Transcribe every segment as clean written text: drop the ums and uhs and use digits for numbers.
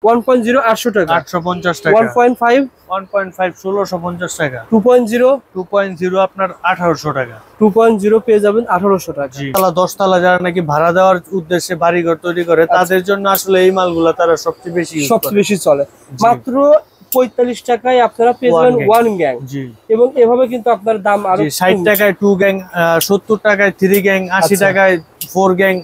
1.0 800 টাকা, 850 টাকা। 1.5 1650 টাকা। 2.0 আপনার 1800 টাকা। 2.0 পেয়ে যাবেন 1800 টাকা। তালা 10 তালা যারা নাকি ভাড়া দেওয়ার উদ্দেশ্যে বাড়িঘর তৈরি করে তাদের জন্য আসলে এই মালগুলা তারা সবচেয়ে বেশি চলে। মাত্র 45 টাকায় আপনারা পেয়ে যাবেন ওয়ান গ্যাং। জি। এবং এভাবে কিন্তু আপনার দাম আরো 60 টাকায় 2 গ্যাং, 70 টাকায় 3 গ্যাং, 80 টাকায় 4 গ্যাং,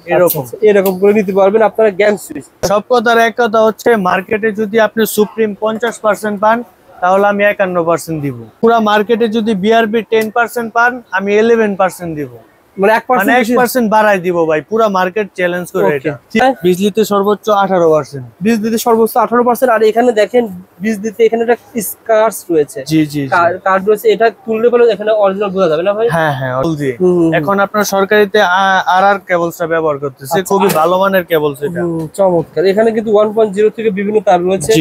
এরকম করে নিতে পারবেন আপনারা গ্যাং সুইচ। সব কথার এক কথা হচ্ছে, মার্কেটে যদি আপনি সুপ্রিম 50% পান তাহলে আমি 51% দিব। পুরো মার্কেটে যদি বিআরবি 10% পান আমি 11% দিব। মানে 1% বাড়াই দিব ভাই, পুরো মার্কেট চ্যালেঞ্জ করে এটা। বিজলিতে সর্বোচ্চ 18%, বিজলিতে সর্বোচ্চ 18%। আর এখানে দেখেন বিজলিতে এখানে একটা স্কার্স রয়েছে। জি জি, কার্ড রয়েছে, এটা তুললে পরে এখানে অরিজিনাল বোঝা যাবে না ভাই? হ্যাঁ হ্যাঁ, এখন আপনার সরকারিতে আরআর কেবলসটা ব্যবহার করতেছে, খুবই ভালো মানের কেবলস এটা। চমৎকার। এখানে কিন্তু 1.0 থেকে বিভিন্ন তার রয়েছে।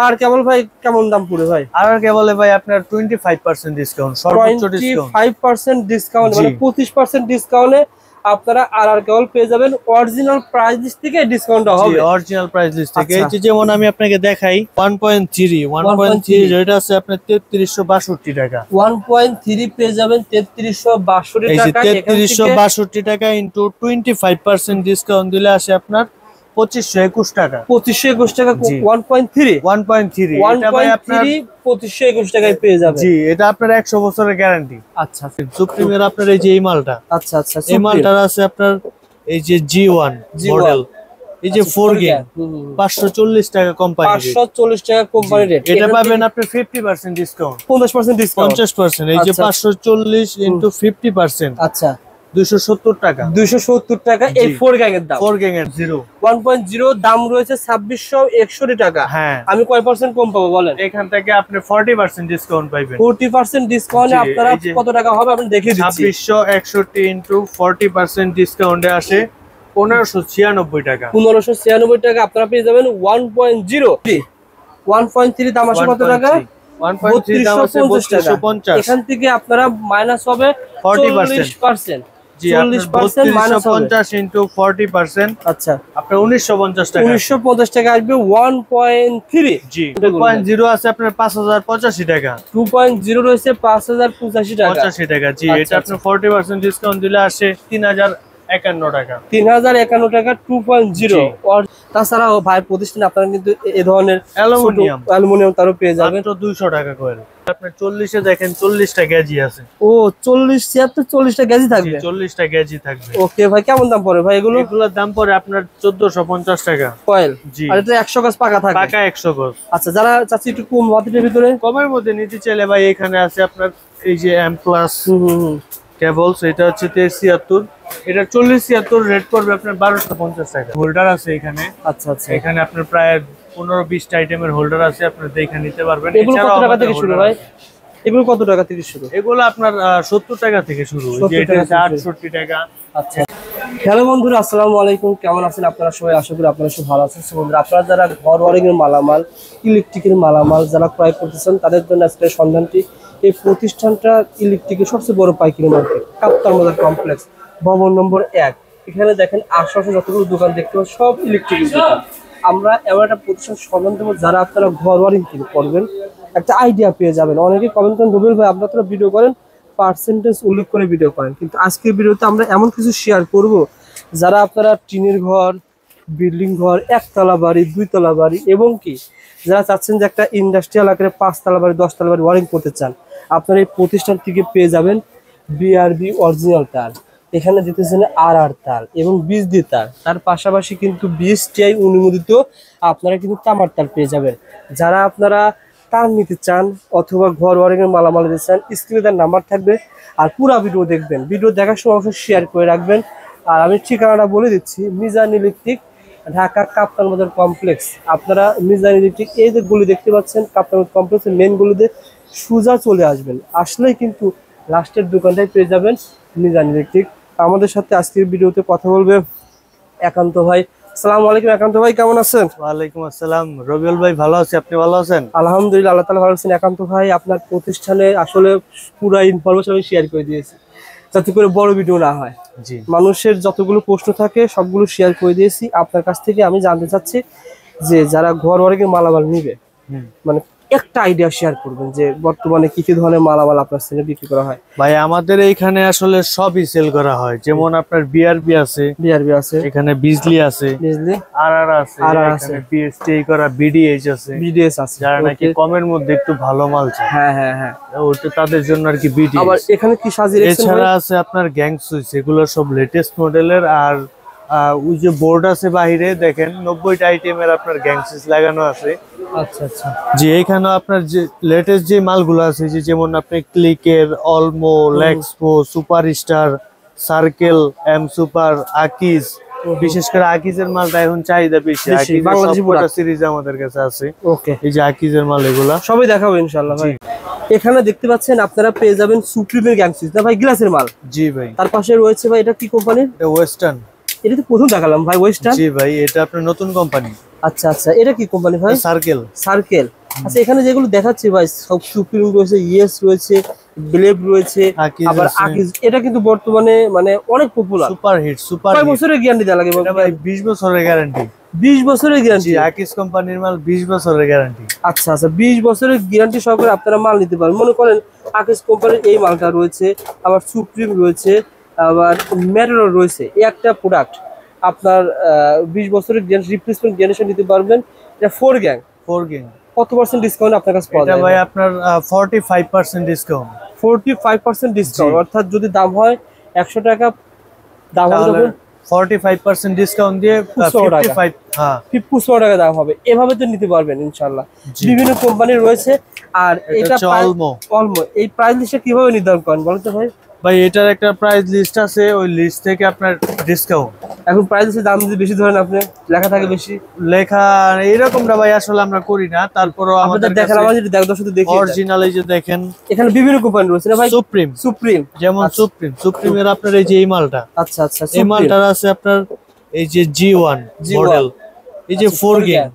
আর কেবল ভাই কেমন দাম পড়ে ভাই? আরআর কেবলে ভাই আপনার 25% ডিসকাউন্ট, সর্বোচ্চ ডিসকাউন্ট 25% ডিসকাউন্ট, মানে 25% ডিসকাউন্টে আপনারা আরআর কেবল পেয়ে যাবেন। অরিজিনাল প্রাইস লিস্ট থেকে ডিসকাউন্টটা হবে, অরিজিনাল প্রাইস লিস্ট থেকে। এই যে যেমন আমি আপনাকে দেখাই 1.3 যেটা আছে আপনার 3362 টাকা। 1.3 পেয়ে যাবেন 3362 টাকা। 3362 টাকা ইনটু 25% ডিসকাউন্ট দিলে আসে আপনার 2521 টাকা। 2521 টাকা 1.3 এটা ভাই আপনার 2521 টাকায় পেয়ে যাবেন। জি, এটা আপনার 100 বছরের গ্যারান্টি। আচ্ছা, সুপ্রিমের আপনার এই যে এই মালটা, আচ্ছা আচ্ছা, এই মালটার আছে আপনার এই যে G1 মডেল, এই যে 4 গ্যাং 540 টাকা কোম্পানি রেট। 540 টাকা কোম্পানি রেট। এটা পাবেন আপনি 50% ডিসকাউন্ট, 50% ডিসকাউন্ট, 50%। এই যে 540 ইনটু 50%, আচ্ছা 270 টাকা। 270 টাকা এই 4 গ্যাং এর দাম। 4 গ্যাং এর 1.0 দাম রয়েছে 2661 টাকা। হ্যাঁ, আমি কয় পার্সেন্ট কম পাবো বলেন? এখান থেকে আপনি 40% ডিসকাউন্ট পাবেন। 40% ডিসকাউন্টে আপনারা কত টাকা হবে আপনি দেখিয়ে দিচ্ছি। 2661 ইনটু 40% ডিসকাউন্টে আসে 1596 টাকা। 1596 টাকা আপনারা পেয়ে যাবেন 1.0। 1.3 দাম আসে কত টাকা? 1.3 দাম আছে 3250। এখান থেকে আপনারা মাইনাস হবে 40%। জি, 40% মাইনাস 50 ইনটু 40%, আচ্ছা আপনার 1950 টাকা। 1950 টাকা আসবে 1.3। জি, 2.0 আছে আপনার 5085 টাকা। 2.0 রয়েছে 5085 টাকা। 85 টাকা। জি, এটা আপনার 40% ডিসকাউন্ট দিলে আসে 3051 টাকা। 3051 টাকা 2.0। তাছাড়াও ভাই প্রতিষ্ঠানে আপনারা কিন্তু এই ধরনের অ্যালুমিনিয়াম তারও পেয়ে যাবেন তো 200 টাকা করে। আপনার 40 এ দেখেন 40টা গেজি আছে। ও 40 76 40টা গেজি থাকবে। 40টা গেজি থাকবে। ওকে ভাই, কেমন দাম পড়ে ভাই এগুলো? এগুলোর দাম পড়ে আপনার 1450 টাকা কয়েল। জি, আর এটা 100 গজ পাকা থাকবে। পাকা 100 গজ। আচ্ছা, যারা চাচ্ছি একটু কম বাজেটের ভিতরে, কমের মধ্যে নিতে চাইলে ভাই এখানে আছে আপনার এই যে M প্লাস কেবলস, এটা হচ্ছে 1376, এটা 4076 রেট করবে আপনার 1250 টাকা। হোল্ডার আছে এখানে। আচ্ছা আচ্ছা, এখানে আপনার প্রায় 15-20টা আইটেমের হোল্ডার আছে, আপনি দেখে নিতে পারবেন। এগুলো কত টাকা থেকে শুরু ভাই? এগুলো কত টাকা থেকে শুরু? এগুলো আপনার 70 টাকা থেকে শুরু, এটা 68 টাকা। আচ্ছা, হ্যালো বন্ধুরা, আসসালামু আলাইকুম। কেমন আছেন আপনারা সবাই? আশা করি আপনারা সব ভালো আছেন। বন্ধুরা, আপনারা যারা ঘর ওয়ারিং এর মালামাল, ইলেকট্রিকের মালামাল যারা ক্রয় করতেছেন তাদের জন্য আজকে সন্ধানটি। এই প্রতিষ্ঠানটা ইলেকট্রিকের সবচেয়ে বড় পাইকারি মার্কেট, কাপ্তান বাজার কমপ্লেক্স, ভবন নম্বর 1। এখানে দেখেন আশেপাশে যতগুলো দোকান দেখতে পাবেন সব ইলেকট্রিকের দোকান। আমরা এমন একটা প্রতিষ্ঠান সন্ধান দেবো যারা আপনারা ঘর ওয়ারিং করবেন, একটা আইডিয়া পেয়ে যাবেন। অনেকে কমেন্ট করেন, রুবেল ভাই আপনারা ভিডিও করেন, পার্সেন্টেজ উল্লেখ করে ভিডিও করেন, কিন্তু আজকের ভিডিওতে আমরা এমন কিছু শেয়ার করব যারা আপনারা টিনের ঘর, বিল্ডিং ঘর, একতলা বাড়ি, 2 তলা বাড়ি, এবং কি যারা চাচ্ছেন যে একটা ইন্ডাস্ট্রিয়াল আকারে 5 তলা বাড়ি, 10 তলা বাড়ি ওয়ারিং করতে চান, আপনারা এই প্রতিষ্ঠান থেকে পেয়ে যাবেন বিআরবি অরিজিনাল তার। এখানে দিতেছেন আরআর তার এবং বিজলি তার, তার পাশাপাশি কিন্তু বিএসটিআই অনুমোদিত আপনারা কিন্তু তামার তার পেয়ে যাবেন। যারা আপনারা তার নিতে চান অথবা ঘর ওয়ারিং এর মালামাল নিতে চান, স্ক্রিনে তার নাম্বার থাকবে। আর পুরো ভিডিও দেখবেন, ভিডিও দেখার সময় অবশ্যই শেয়ার করে রাখবেন। আর আমি ঠিকানাটা বলে দিচ্ছি, মিজান ইলেকট্রিক, ঢাকা কাপ্তান বাজার কমপ্লেক্স। আপনারা মিজান ইলেকট্রিক এই যে গুলি দেখতে পাচ্ছেন, কাপ্তান বাজার কমপ্লেক্সের মেন গুলিতে সোজা চলে আসবেন, আসলেই কিন্তু লাস্টের দোকানটাই পেয়ে যাবেন মিজান ইলেকট্রিক। আমাদের সাথে আজকের ভিডিওতে কথা বলবে একান্ত ভাই। আসসালামু আলাইকুম একান্ত ভাই, কেমন আছেন? ওয়ালাইকুম আসসালাম রবিউল ভাই, ভালো আছি, আপনি ভালো আছেন? আলহামদুলিল্লাহ, আল্লাহ তাআলা ভালো আছেন। একান্ত ভাই, আপনার প্রতিষ্ঠানে আসলে পুরো ইনফরমেশন আমি শেয়ার করে দিয়েছি যাতে করে বড় ভিডিও না হয়। জি, মানুষের যতগুলো প্রশ্ন থাকে সবগুলো শেয়ার করে দিয়েছি। আপনার কাছ থেকে আমি জানতে চাচ্ছি যে যারা ঘর ওয়ারিং এর মালামাল নিবে, মানে একটা আইডিয়া শেয়ার করবেন যে বর্তমানে কি কি ধরনের মালামাল আপনার সেখানে বিক্রি করা হয়? ভাই আমাদের এইখানে আসলে সবই সেল করা হয়, যেমন আপনার বিআরবি আছে, বিআরবি আছে, এখানে বিজলি আছে, বিজলি আরআর আছে, এখানে পিএসটি করা বিডিএইচ আছে, বিডিএস আছে, যারা নাকি কমের মধ্যে একটু ভালো মাল চায়, হ্যাঁ হ্যাঁ হ্যাঁ, ওটা তাদের জন্য আর কি বিডিএইচ। আবার এখানে কি সাজিয়ে রেখেছেন? এছাড়া আছে আপনার গ্যাং সুইচ, এগুলো সব লেটেস্ট মডেলের। আর ওই যে বোর্ড আছে বাইরে দেখেন 90টা আইটেমের আপনার গ্যাং সুইচ লাগানো আছে। আচ্ছা আচ্ছা, যে এখানে আপনার যে লেটেস্ট যে মালগুলো আছে, যে যেমন আপনি ক্লিকের, অলমো, লেক্সপো, Superstar, Circle, M Super, Akij, বিশেষ করে আকিজের মালটা এখন চাহিদা বেশি। আকিজ বাংলাদেশি সবকটা সিরিজ আমাদের কাছে আছে। ওকে, এই যে আকিজের মাল এগুলা সবই দেখাবো ইনশাআল্লাহ ভাই। এখানে দেখতে পাচ্ছেন আপনারা পেয়ে যাবেন সুপ্রিমের গ্যাং সুইচ, না ভাই গ্লাসের মাল? জি ভাই। তার পাশে রয়েছে ভাই, এটা কি কোম্পানির? এটা ওয়েস্টার্ন। এটা তো প্রথম দেখালাম ভাই, ওয়েস্টার্ন। জি ভাই, এটা আপনার নতুন কোম্পানি। আচ্ছা আচ্ছা, এটা কি কোম্পানি ভাই? সার্কেল। সার্কেল। আচ্ছা, এখানে যেগুলো দেখাচ্ছি ভাই সব সুপ্রিম রয়েছে, ইয়েস রয়েছে, ব্লেব রয়েছে, আবার আকিজ। এটা কিন্তু বর্তমানে মানে অনেক পপুলার, সুপার হিট। সুপার কয় বছরের গ্যারান্টি দেওয়া লাগে ভাই? 20 বছরের গ্যারান্টি। 20 বছরের গ্যারান্টি? আকিজ কোম্পানির মাল 20 বছরের গ্যারান্টি। আচ্ছা আচ্ছা, 20 বছরের গ্যারান্টি সহকারে আপনারা মাল নিতে পারেন। মনে করেন আকিজ কোম্পানির এই মালটা রয়েছে, আবার সুপ্রিম রয়েছে, আবার ম্যাটাডোর রয়েছে। এই একটা প্রোডাক্ট আপনার 20 বছরের রিপ্লেসমেন্ট গ্যারান্টি নিতে পারবেন। এটা 4 গ্যাং। কত পার্সেন্ট ডিসকাউন্ট আপনার কাছে পাওয়া যায়? এটা ভাই আপনার 45% ডিসকাউন্ট। 45% ডিসকাউন্ট, অর্থাৎ যদি দাম হয় 100 টাকা, দাম হবে 45% ডিসকাউন্ট দিয়ে 55, হ্যাঁ 55 টাকা দাম হবে। এভাবে তো নিতে পারবেন ইনশাআল্লাহ। বিভিন্ন কোম্পানির রয়েছে। আর এটা অলমো। এই প্রাইস লিস্টটা কিভাবে নির্ধারণ করেন বলেন তো ভাই? ভাই এটার একটা প্রাইস লিস্ট আছে, ওই লিস্ট থেকে আপনার ডিসকাউন্ট। এখন প্রাইস লিস্টের দাম যদি বেশি ধরেন, আপনি লেখা থাকে বেশি, লেখা এরকমটা ভাই আসলে আমরা করি না। তারপরও আমাদের দেখেন, আমার যদি দর্শক দেখি অরিজিনাল, এই যে দেখেন এখানে বিভিন্ন কোম্পানি রয়েছে না ভাই? সুপ্রিম, যেমন সুপ্রিমের আপনার এই যে এই মালটা, আচ্ছা আচ্ছা, এই মালটার আছে আপনার এই যে G1 মডেল, এই যে 4 গ্যাং,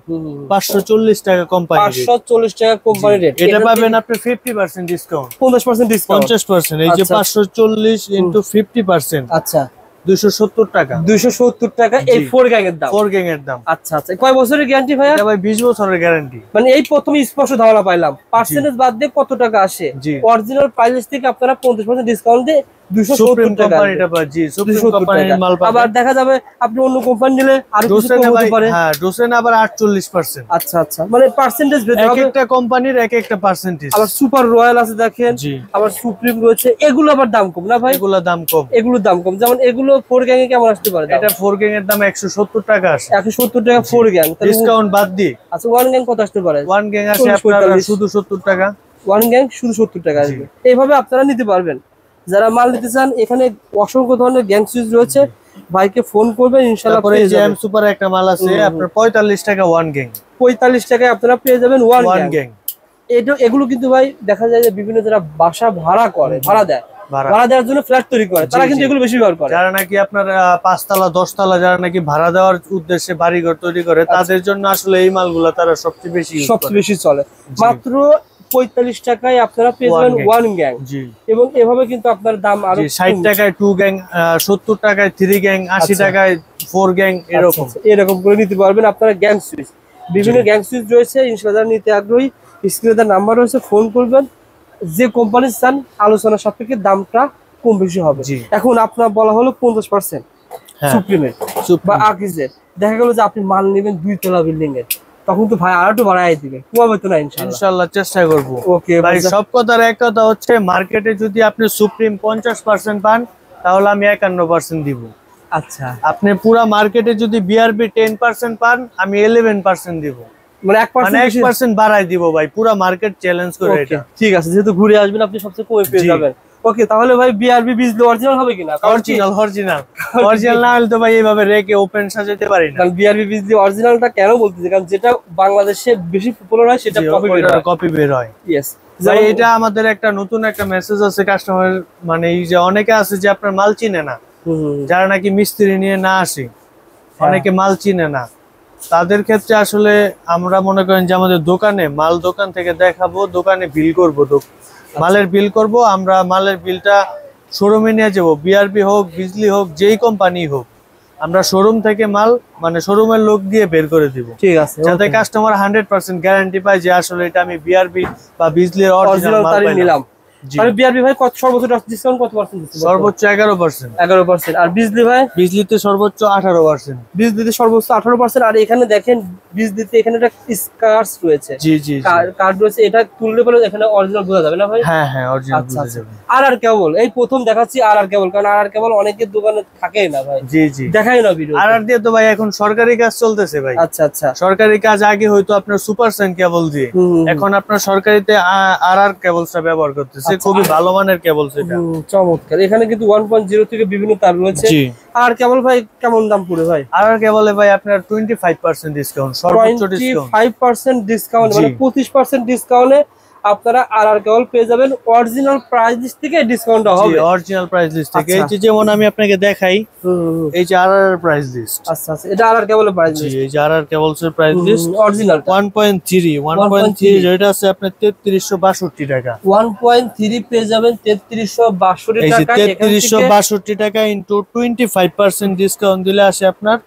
540 টাকা কোম্পানি রেট। 540 টাকা কোম্পানি রেট। এটা পাবেন আপনি 50% ডিসকাউন্ট, 50% ডিসকাউন্ট, 50%। এই যে 540 * 50%, আচ্ছা 270 টাকা। 270 টাকা এই 4 গ্যাং এর দাম। 4 গ্যাং এর দাম। আচ্ছা আচ্ছা, কয় বছরের গ্যারান্টি ভাই? এটা ভাই 20 বছরের গ্যারান্টি। মানে এই প্রথমে স্পষ্ট ধারণা পাইলাম, পার্সেন্টেজ বাদ দিয়ে কত টাকা আসে। অরিজিনাল প্রাইস থেকে আপনারা 50% ডিসকাউন্ট দিয়ে 270 টাকা কোম্পানিটা পায়। জি, সুপ্রিম কোম্পানির মাল পাবেন। আবার দেখা যাবে আপনি অন্য কোম্পানি নিলে আরো কিছু কম হতে পারে। হ্যাঁ, ডোসেন আবার 48%। আচ্ছা আচ্ছা, মানে পার্সেন্টেজ ভেদে হবে, একটা কোম্পানির এক একটা পার্সেন্টেজ। আবার সুপার রয়্যাল আছে দেখেন, আবার সুপ্রিম রয়েছে। এগুলো আবার দাম কম না ভাই? এগুলো দাম কম। এগুলোর দাম কম, যেমন এগুলো 4 গ্যাং এ কেমন আসতে পারে? এটা 4 গ্যাং এর দাম 170 টাকা আসে। 170 টাকা 4 গ্যাং, ডিসকাউন্ট বাদ দিয়ে। আচ্ছা, 1 গ্যাং কত আসতে পারে? 1 গ্যাং আসে আপনার শুধু 70 টাকা। 1 গ্যাং শুধু 70 টাকা আসবে। এইভাবে আপনারা নিতে পারবেন। যারা মাল নিতে চান, এখানে অসংখ্য ধরনের গ্যাং সুইচ রয়েছে, ভাইকে ফোন করবেন ইনশাআল্লাহ পেয়ে যাবেন। এম সুপার একটা মাল আছে আপনার 45 টাকা 1 গ্যাং। 45 টাকায় আপনারা পেয়ে যাবেন 1 গ্যাং। এগুলো কিন্তু ভাই দেখা যায় যে বিভিন্ন যারা বাসা ভাড়া করে, ভাড়া দেওয়ার জন্য ফ্ল্যাট তৈরি করে, তারা কিন্তু এগুলো বেশি ব্যবহার করে। যারা নাকি আপনার 5 তলা 10 তলা যারা নাকি ভাড়া দেওয়ার উদ্দেশ্যে বাড়িঘর তৈরি করে, তাদের জন্য আসলে এই মালগুলো তারা সবচেয়ে বেশি চলে। মাত্র 45 টাকায় আপনারা পেয়ে যাবেন 1 গ্যাং। এবং এভাবে কিন্তু আপনার দাম আরো 60 টাকায় 2 গ্যাং, 70 টাকায় 3 গ্যাং, 80 টাকায় 4 গ্যাং, এরকম করে নিতে পারবেন আপনারা গ্যাং সুইচ। বিভিন্ন গ্যাং সুইচ রয়েছে, ইনশাআল্লাহ নিতে আগ্রহী স্ক্রিনে তার নাম্বার রয়েছে, ফোন করবেন। যে কোম্পানি চান আলোচনা সাপেক্ষে দামটা কম বেশি হবে। এখন আপনার বলা হলো 50% সুপ্রিমের বা আকিজের, দেখা গেল যে আপনি মাল নেবেন 2 তলা বিল্ডিং এর, তখন তো ভাই আর একটু বাড়াই দিবে, কমাবে তো না? ইনশাআল্লাহ চেষ্টা করব। ওকে ভাই, সব কথার এক কথা হচ্ছে, মার্কেটে যদি আপনি সুপ্রিম 50% পান, তাহলে আমি 51% দিব। আচ্ছা, আপনি পুরো মার্কেটে যদি বিআরবি 10% পান, আমি 11% দিব। মানে 1% বাড়াই দিব ভাই, পুরো মার্কেট চ্যালেঞ্জ করে এটা। ঠিক আছে, যেহেতু ঘুরে আসবেন আপনি সবচেয়ে কমে পেয়ে যাবেন। ওকে, তাহলে ভাই বিআরবি বিজলি অরিজিনাল হবে কিনা? অরিজিনাল না হলে তো ভাই এইভাবে রেখে ওপেন সাজাতে পারি না। কারণ বিআরবি বিজলি অরিজিনালটা কেন বলতেছি, কারণ যেটা বাংলাদেশে বেশি পপুলার হয় সেটা কপি বের হয়। ইয়েস ভাই, এটা আমাদের একটা নতুন একটা মেসেজ আছে কাস্টমার, মানে এই যে অনেকে আছে যে আপনার মাল চিনে না, যারা নাকি মিস্ত্রি নিয়ে না আসে, অনেকে মাল চিনে না, তাদের ক্ষেত্রে আসলে আমরা মনে করেন যে আমাদের দোকান থেকে দেখাবো, দোকানে বিল করবো, মালের বিল করব, আমরা মালের বিলটা শোরুমে নিয়ে যাবো, বিআরবি হোক, বিজলি হোক, যেই কোম্পানি হোক, আমরা শোরুম থেকে মাল মানে শোরুমের লোক দিয়ে বের করে দিব, ঠিক আছে, যাতে কাস্টমার 100% গ্যারান্টি পায় যে আসলে এটা আমি বিআরবি বা বিজলির অরিজিনাল মাল নিলাম। আর বিআরবি ভাই কত সর্বোচ্চ ডিসকাউন্ট কত পার্সেন্ট দিচ্ছে? সর্বোচ্চ 11%। 11%। আর বিজলি ভাই? বিজলিতে সর্বোচ্চ 18%। বিজলিতে সর্বোচ্চ 18%। আর এখানে দেখেন বিজলিতে এখানে একটা স্কার্স রয়েছে, জি জি কার্ড রয়েছে, এটা তুললে পরে এখানে অরিজিনাল বোঝা যাবে না ভাই? হ্যাঁ হ্যাঁ অরিজিনাল বোঝা যাবে। আর কেবল এই প্রথম দেখাচ্ছি আর কেবল, কারণ আর কেবল অনেকের দোকানে থাকেই না ভাই। জি জি দেখাই না ভিডিও। আর দিয়ে তো ভাই এখন সরকারি কাজ চলতেছে ভাই। আচ্ছা আচ্ছা, সরকারি কাজ আগে হয়তো আপনার সুপার সাইন কেবল দিয়ে, এখন আপনার সরকারিতে আর কেবলসটা ব্যবহার করতেছে, খুবই ভালো মানের কেবল সেটা। চমৎকার। এখানে কিন্তু 1.0 থেকে বিভিন্ন তার রয়েছে। আর কেবল ভাই কেমন দাম পড়ে ভাই? আর কেবলে ভাই আপনার 25% ডিসকাউন্ট, সর্বোচ্চ ডিসকাউন্ট 25% ডিসকাউন্ট, মানে 25% ডিসকাউন্টে আপনারা আর কেবল পেয়ে যাবেন অরিজিনাল প্রাইস লিস্ট থেকে ডিসকাউন্ট হবে। অরিজিনাল প্রাইস লিস্ট থেকে। এই যে যেমন আমি আপনাকে দেখাই, এই যে আর প্রাইস লিস্ট। আচ্ছা আচ্ছা, এটা আর কেবলের প্রাইস লিস্ট। এই যে আর কেবলস এর প্রাইস লিস্ট অরিজিনাল 1.3 যেটা আছে আপনার 3362 টাকা। 1.3 পেয়ে যাবেন 3362 টাকা। এই যে 3362 টাকা ইনটু 25% ডিসকাউন্ট দিলে আসে আপনার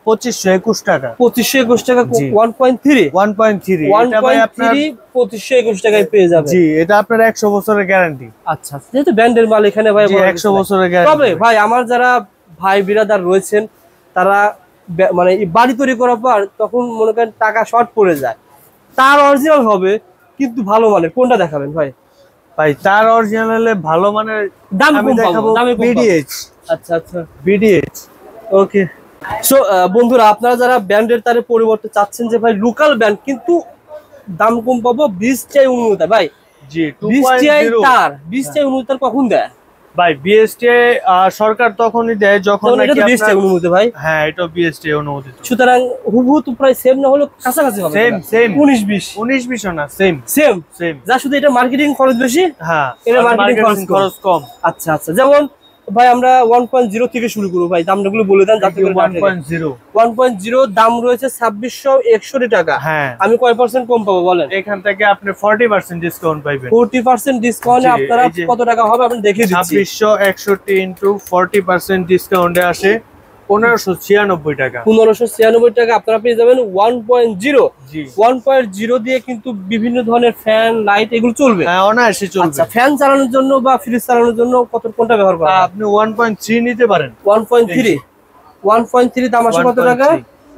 2521 টাকা। 2521 টাকা 1.3 এটা ভাই আপনার 2521 টাকায় পেয়ে যাবেন। জি, এটা আপনার 100 বছরের গ্যারান্টি। আচ্ছা, যেহেতু ব্র্যান্ডের মাল এখানে ভাই 100 বছরের গ্যারান্টি। তবে ভাই আমার যারা ভাই বিরাদার রয়েছেন তারা মানে বাড়ি তৈরি করার পর তখন মনে করেন টাকা শর্ট পড়ে যায়, তার অরিজিনাল হবে কিন্তু ভালো মানের, কোনটা দেখাবেন ভাই? ভাই তার অরিজিনাল হলে ভালো মানের দাম আমি কম দেখাবো পাবো, বিডিএইচ। আচ্ছা আচ্ছা, বিডিএইচ। ওকে। সো বন্ধুরা, আপনারা যারা ব্র্যান্ডের তারের পরিবর্তে চাচ্ছেন যে ভাই লোকাল ব্র্যান্ড কিন্তু দাম কম পাবো, বিএসটিআই অনুমোদিত ভাই। জি, বিএসটিআই তার, বিএসটিআই অনুমোদিত তার কখন দেয় ভাই? বিএসটিআই সরকার তখনই দেয় যখন নাকি বিএসটিআই অনুমোদিত ভাই। হ্যাঁ, এটা বিএসটিআই অনুমোদিত। সুতরাং হুবহু তো প্রায় সেম না হলো কাছাকাছি হবে। সেম 19-20 না, সেম। যা শুধু এটা মার্কেটিং খরচ বেশি, হ্যাঁ, এটা মার্কেটিং খরচ কম। আচ্ছা আচ্ছা, যেমন ভাই আমরা 1.0 থেকে শুরু করব ভাই, দামগুলো বলে দেন যাতে করে 1.0 দাম রয়েছে 2661 টাকা। হ্যাঁ, আমি কয় পার্সেন্ট কম পাবো বলেন? এখান থেকে আপনি 40% ডিসকাউন্ট পাবেন। 40% ডিসকাউন্টে আপনারা কত টাকা হবে আপনি দেখে দিচ্ছি। 2661 ইনটু 40% ডিসকাউন্টে আসে 1596 টাকা। 1596 টাকা আপনারা পেয়ে যাবেন 1.0। 1.0 দিয়ে কিন্তু বিভিন্ন ধরনের ফ্যান, লাইট এগুলো চলবে। হ্যাঁ, অনায়াসে চলবে। আচ্ছা, ফ্যান চালানোর জন্য বা ফ্রিজ চালানোর জন্য কোনটা ব্যবহার করা? আপনি 1.3 নিতে পারেন। 1.3 দাম আসে কত টাকা?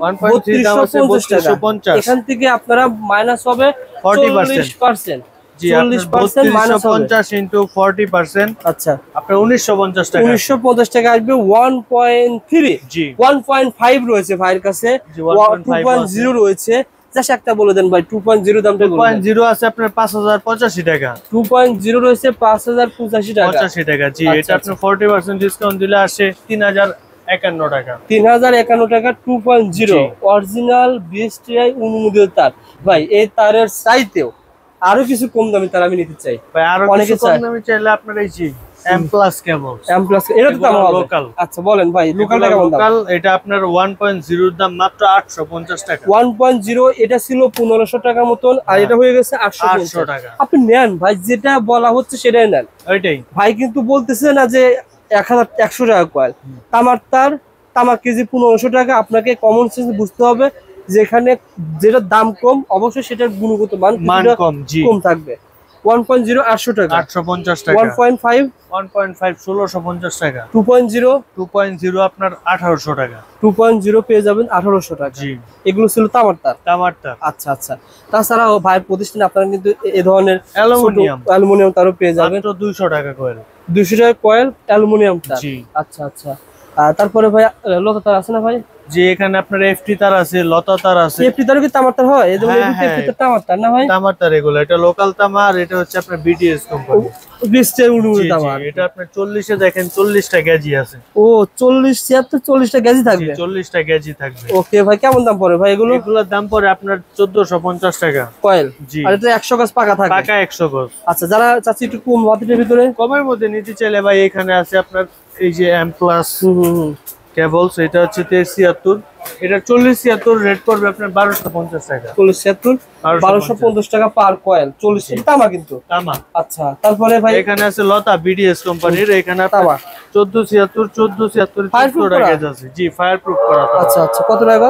1.3 দাম আছে 3250। এখান থেকে আপনারা মাইনাস হবে 40%। জি, 40% মাইনাস 50 ইনটু 40%। আচ্ছা, আপনার 1950 টাকা। 1950 টাকা আসবে 1.3। জি, 1.5 রয়েছে ভাইয়ের কাছে, 2.0 রয়েছে। জাস্ট একটা বলে দেন ভাই, 2.0 দামটা বলুন। 2.0 আছে আপনার 5085 টাকা। 2.0 রয়েছে 5085 টাকা। 85 টাকা। জি, এটা আপনার 40% ডিসকাউন্ট দিলে আসে 3051 টাকা। 3051 টাকা 2.0 অরিজিনাল বিএসটিআই অনুমোদিত তার। ভাই এই তারের চাইতেও আরো কিছু কম দামি তার আমি নিতে চাই ভাই। আরো কিছু কম দামি চাইলে আপনার এই যে এম প্লাস কেবল। এটা তো দাম হবে লোকাল। আচ্ছা বলেন ভাই, লোকালটা কেমন দাম? লোকাল এটা আপনার 1.0 দাম মাত্র 850 টাকা। 1.0 এটা ছিল 1500 টাকার মতন, আর এটা হয়ে গেছে 800 টাকা। আপনি নেন ভাই, যেটা বলা হচ্ছে সেটাই নেন। ওইটাই ভাই কিন্তু বলতেছে না যে 1100 টাকা কয়েল। তামার তার, তামাক কেজি 1500 টাকা। আপনাকে কমন সেন্স বুঝতে হবে, যেখানে যেটার দাম কম অবশ্যই সেটার গুণগত মান কম থাকবে। 1.0 800 টাকা, 850 টাকা। 1.5 1650 টাকা। 2.0 আপনার 1800 টাকা। 2.0 পেয়ে যাবেন 1800 টাকা। জি, এগুলো ছিল তামার তার। আচ্ছা আচ্ছা, তাছাড়াও ভাইয়ের প্রতিষ্ঠানে আপনারা কিন্তু এই ধরনের অ্যালুমিনিয়াম তারও পেয়ে যাবেন। 200 টাকা কয়েল। 200 টাকা কয়েল অ্যালুমিনিয়াম তার। আচ্ছা আচ্ছা, তারপরে ভাই লতা তার আছে না ভাই? যে এখানে আপনার এফটি তার আছে, লতা তার আছে। এফটি তারও কি তামার তার হয়? এদের এফটি তার তামার তার না ভাই? তামার তার এগুলো, এটা লোকাল তামার, এটা হচ্ছে আপনার বিটিএস কোম্পানি। বিএসটিআই অনুমোদিত তামার। এটা আপনার 40 এ দেখেন 40টা গেজি আছে। ও 40 76 40টা গেজি থাকবে। 40টা গেজি থাকবে। ওকে ভাই, কেমন দাম পড়ে ভাই এগুলো? এগুলোর দাম পড়ে আপনার 1450 টাকা কয়েল। জি, আর এটা 100 গজ পাকা থাকে। পাকা 100 গজ। আচ্ছা, যারা চাচ্ছি একটু কম বাজেটের ভিতরে, কমের মধ্যে নিতে চাইলে ভাই এখানে আছে আপনার এই যে এম প্লাস। কেবলস, এটা হচ্ছে 1376, এটা 4076 রেট পড়বে আপনার 1250 টাকা। 4076 1250 টাকা পার কয়েল। 40 তামা কিন্তু তামা। আচ্ছা, তারপরে ভাই এখানে আছে লতা বিডিএস কোম্পানির, এখানে তামা 1476 1476 Fireproof টাকা আছে। জি, ফায়ার প্রুফ করা। আচ্ছা আচ্ছা, কত টাকা?